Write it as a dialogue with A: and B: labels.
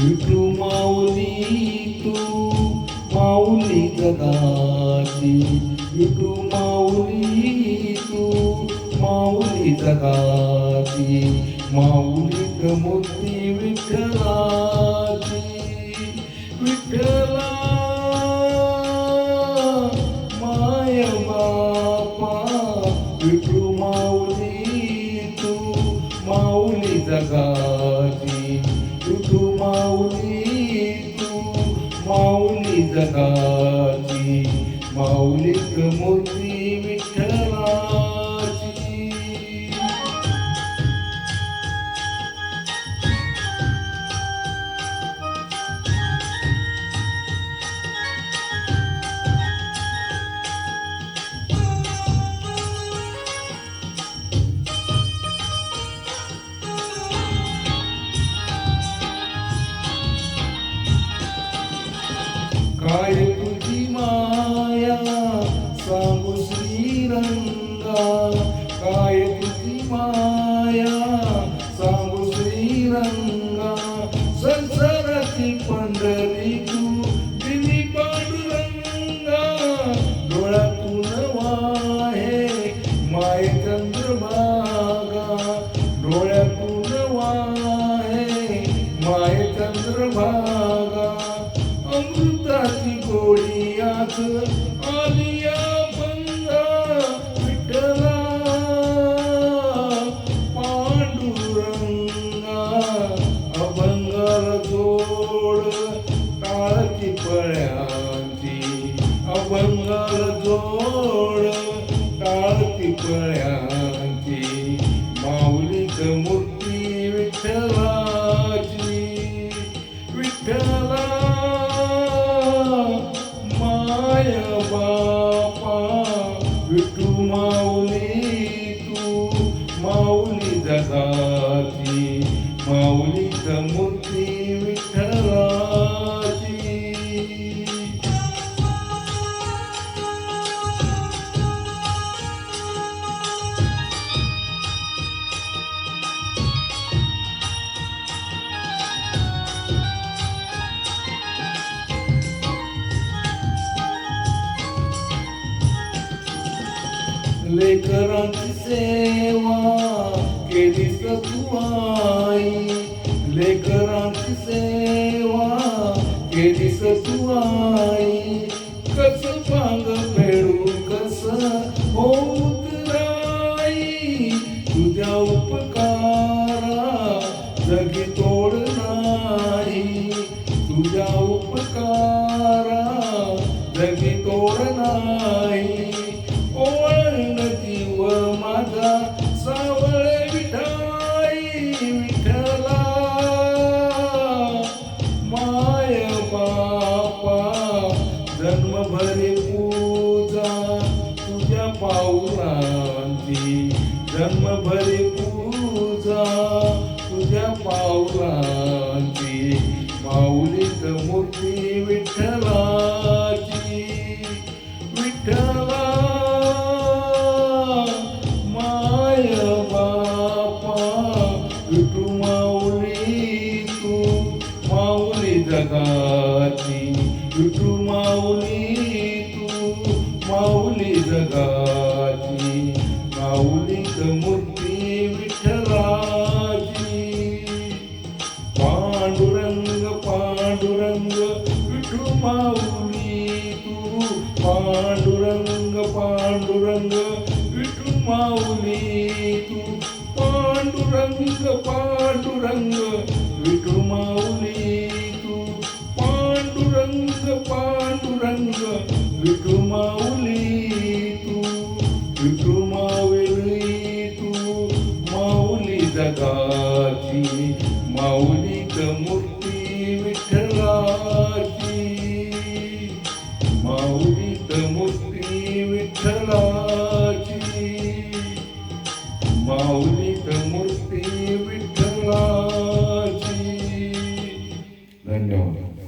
A: विठू माऊली तू माऊली जगाची, विठू माऊली तू माऊली जगाची, माऊलीत मूर्ती विठ्ठलाची. विठ्ठला माय बापा, विठू माऊली तू माऊली जगाची, विठू माऊली तू माऊली जगाची, माऊलीत मूर्ती विठ्ठलाची. काय तुझी माया सांगू श्रीरंगा, काय तुझी माया सांगू श्रीरंगा, संसाराची पंढरी तू दिली पांडुरंगा. डोळ्यातून वाहे माय चंद्रभागा, डोळ्यातून वाहे माय चंद्रभागा. अमृताची गोडी आत आलिया बंगा, विठ्ठला पांडुरंगा. अभंगार जोड टाळती पळ्यांची, अभंगार जोड टाळती पळ्यांची, माऊलीत मूर्ती विठ्ठलाची. विठ्ठला माय बापा, विठू माऊली तू माऊली जगाची, माऊलीत मूर्ती विठ्ठलाची. लेकरांची सेवा केलीस तू आई, लेकरांची सेवा केलीस तू आई. कस पांग फेडू कस होत राई, तुझ्या उपकारा जगी तोड नाही, तुझ्या उपकारा जगी तोड नाही. ओळण जीव माझा सावळ विठाई, विठ्ठला माय बापा. जन्मभरी पूजा तुझ्या पाऊलांची, जन्मभरी पूजा तुझ्या पाऊलांची, माऊलीत मूर्ती विठ्ठलाची. विठ्ठला माय बापा, विठू माऊली तू माऊली जगाची, विठू माऊली तू माऊली जगाची, माऊलीत मूर्ती विठ्ठलाची. पांडुरंग पांडुरंग विठू माऊली तू, पांडुरंग पांडुरंग विठू माऊली तू, पांडुरंग पांडुरंग विठू माऊली तू, पांडुरंग पांडुरंग विठू माऊली तू, विठू माऊली तू माऊली जगाची, माऊलीत मूर्ती विठ्ठलाची, माऊलीत मूर्ती विठ्ठलाची, माऊलीत मूर्ती विठ्ठलाची. धन्यवाद.